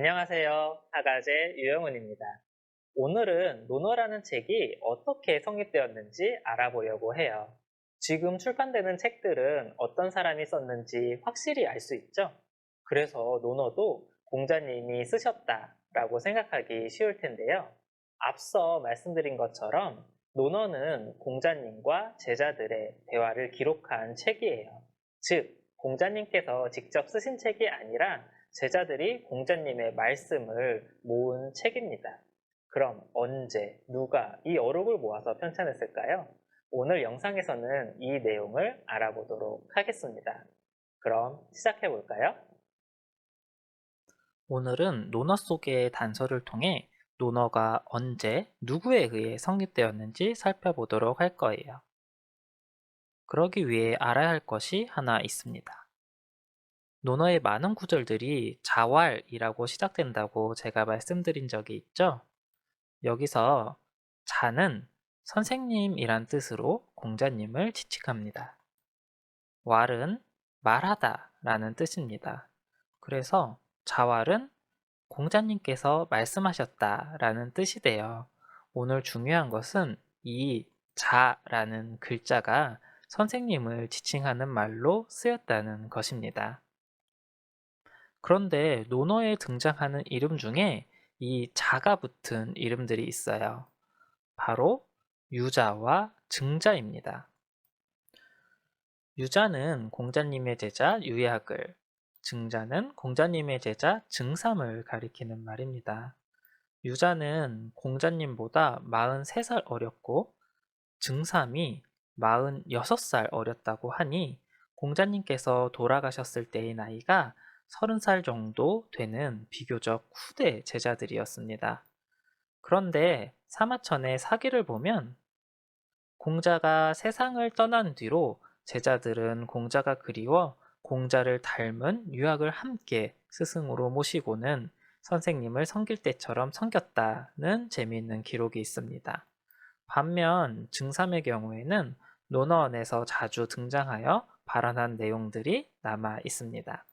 안녕하세요. 하가제 유영훈입니다. 오늘은 논어라는 책이 어떻게 성립되었는지 알아보려고 해요. 지금 출판되는 책들은 어떤 사람이 썼는지 확실히 알 수 있죠? 그래서 논어도 공자님이 쓰셨다라고 생각하기 쉬울 텐데요. 앞서 말씀드린 것처럼 논어는 공자님과 제자들의 대화를 기록한 책이에요. 즉, 공자님께서 직접 쓰신 책이 아니라 제자들이 공자님의 말씀을 모은 책입니다. 그럼 언제, 누가 이 어록을 모아서 편찬했을까요? 오늘 영상에서는 이 내용을 알아보도록 하겠습니다. 그럼 시작해 볼까요? 오늘은 논어 속의 단서를 통해 논어가 언제, 누구에 의해 성립되었는지 살펴보도록 할 거예요. 그러기 위해 알아야 할 것이 하나 있습니다. 논어의 많은 구절들이 자왈이라고 시작된다고 제가 말씀드린 적이 있죠? 여기서 자는 선생님이란 뜻으로 공자님을 지칭합니다. 왈은 말하다 라는 뜻입니다. 그래서 자왈은 공자님께서 말씀하셨다 라는 뜻이 돼요. 오늘 중요한 것은 이 자라는 글자가 선생님을 지칭하는 말로 쓰였다는 것입니다. 그런데 논어에 등장하는 이름 중에 이 자가 붙은 이름들이 있어요. 바로 유자와 증자입니다. 유자는 공자님의 제자 유약을, 증자는 공자님의 제자 증삼을 가리키는 말입니다. 유자는 공자님보다 43살 어렸고 증삼이 46살 어렸다고 하니 공자님께서 돌아가셨을 때의 나이가 30살 정도 되는 비교적 후대 제자들이었습니다. 그런데 사마천의 사기를 보면 공자가 세상을 떠난 뒤로 제자들은 공자가 그리워 공자를 닮은 유학을 함께 스승으로 모시고는 선생님을 섬길 때처럼 섬겼다는 재미있는 기록이 있습니다. 반면 증삼의 경우에는 논어원에서 자주 등장하여 발언한 내용들이 남아 있습니다.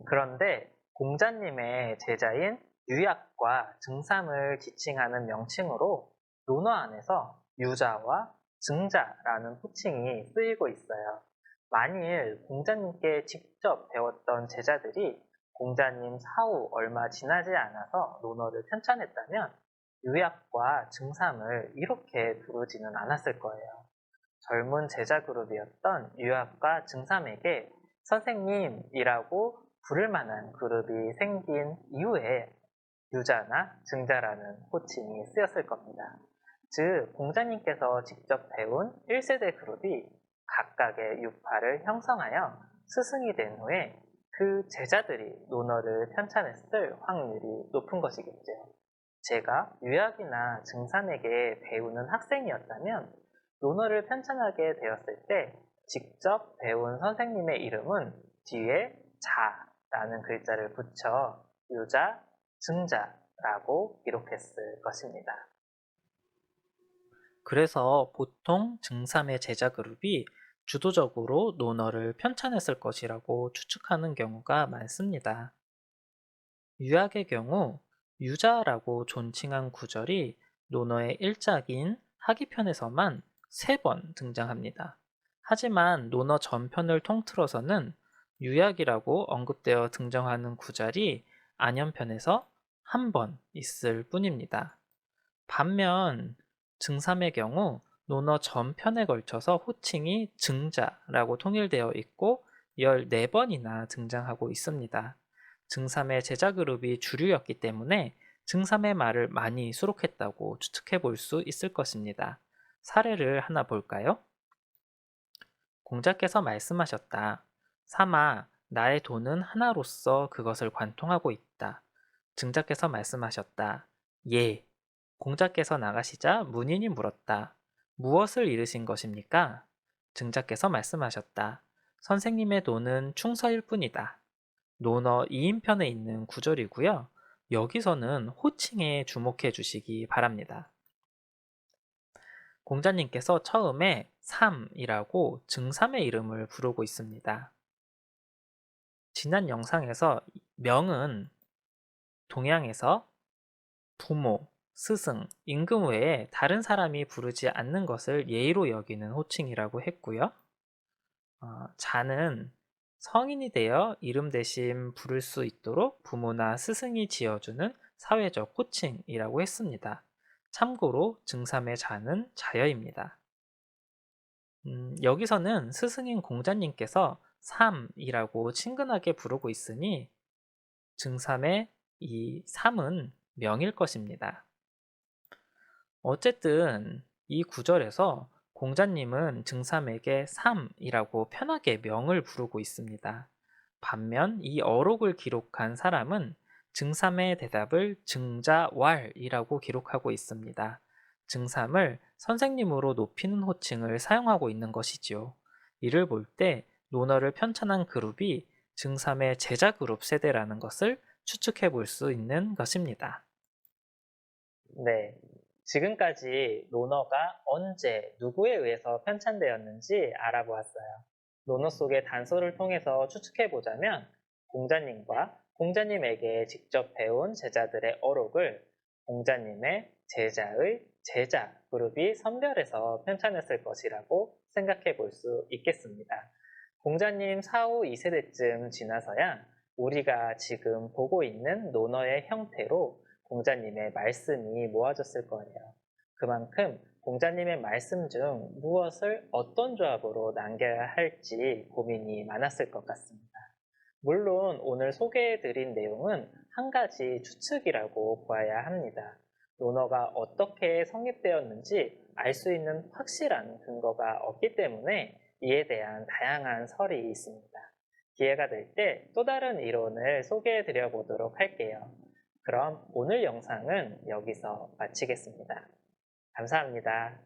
그런데 공자님의 제자인 유약과 증삼을 지칭하는 명칭으로 논어 안에서 유자와 증자라는 호칭이 쓰이고 있어요. 만일 공자님께 직접 배웠던 제자들이 공자님 사후 얼마 지나지 않아서 논어를 편찬했다면 유약과 증삼을 이렇게 부르지는 않았을 거예요. 젊은 제자 그룹이었던 유학과 증삼에게 선생님이라고 부를 만한 그룹이 생긴 이후에 유자나 증자라는 호칭이 쓰였을 겁니다. 즉, 공자님께서 직접 배운 1세대 그룹이 각각의 유파를 형성하여 스승이 된 후에 그 제자들이 논어를 편찬했을 확률이 높은 것이겠죠. 제가 유학이나 증삼에게 배우는 학생이었다면 논어를 편찬하게 되었을 때 직접 배운 선생님의 이름은 뒤에 자라는 글자를 붙여 유자, 증자라고 기록했을 것입니다. 그래서 보통 증삼의 제자 그룹이 주도적으로 논어를 편찬했을 것이라고 추측하는 경우가 많습니다. 유학의 경우 유자라고 존칭한 구절이 논어의 1작인 하기편에서만 3번 등장합니다. 하지만 논어 전편을 통틀어서는 유약이라고 언급되어 등장하는 구절이 안연편에서 한 번 있을 뿐입니다. 반면 증삼의 경우 논어 전편에 걸쳐서 호칭이 증자라고 통일되어 있고 14번이나 등장하고 있습니다. 증삼의 제자 그룹이 주류였기 때문에 증삼의 말을 많이 수록했다고 추측해 볼 수 있을 것입니다. 사례를 하나 볼까요? 공자께서 말씀하셨다. 삼아, 나의 돈은 하나로서 그것을 관통하고 있다. 증자께서 말씀하셨다. 예. 공자께서 나가시자 문인이 물었다. 무엇을 잃으신 것입니까? 증자께서 말씀하셨다. 선생님의 돈은 충서일 뿐이다. 논어 2인편에 있는 구절이고요. 여기서는 호칭에 주목해 주시기 바랍니다. 공자님께서 처음에 삼이라고 증삼의 이름을 부르고 있습니다. 지난 영상에서 명은 동양에서 부모, 스승, 임금 외에 다른 사람이 부르지 않는 것을 예의로 여기는 호칭이라고 했고요. 자는 성인이 되어 이름 대신 부를 수 있도록 부모나 스승이 지어주는 사회적 호칭이라고 했습니다. 참고로 중3의 자는 자여입니다. 여기서는 스승인 공자님께서 삼이라고 친근하게 부르고 있으니 중3의 이 삼은 명일 것입니다. 어쨌든 이 구절에서 공자님은 중3에게 삼이라고 편하게 명을 부르고 있습니다. 반면 이 어록을 기록한 사람은 중3의 대답을 증자왈이라고 기록하고 있습니다. 중3을 선생님으로 높이는 호칭을 사용하고 있는 것이지요. 이를 볼 때 논어를 편찬한 그룹이 중3의 제자 그룹 세대라는 것을 추측해 볼 수 있는 것입니다. 네. 지금까지 논어가 언제, 누구에 의해서 편찬되었는지 알아보았어요. 논어 속의 단서를 통해서 추측해보자면 공자님과 공자님에게 직접 배운 제자들의 어록을 공자님의 제자의 제자 그룹이 선별해서 편찬했을 것이라고 생각해 볼 수 있겠습니다. 공자님 사후 2세대쯤 지나서야 우리가 지금 보고 있는 논어의 형태로 공자님의 말씀이 모아졌을 거예요. 그만큼 공자님의 말씀 중 무엇을 어떤 조합으로 남겨야 할지 고민이 많았을 것 같습니다. 물론 오늘 소개해드린 내용은 한 가지 추측이라고 보아야 합니다. 논어가 어떻게 성립되었는지 알 수 있는 확실한 근거가 없기 때문에 이에 대한 다양한 설이 있습니다. 기회가 될 때 또 다른 이론을 소개해 드려 보도록 할게요. 그럼 오늘 영상은 여기서 마치겠습니다. 감사합니다.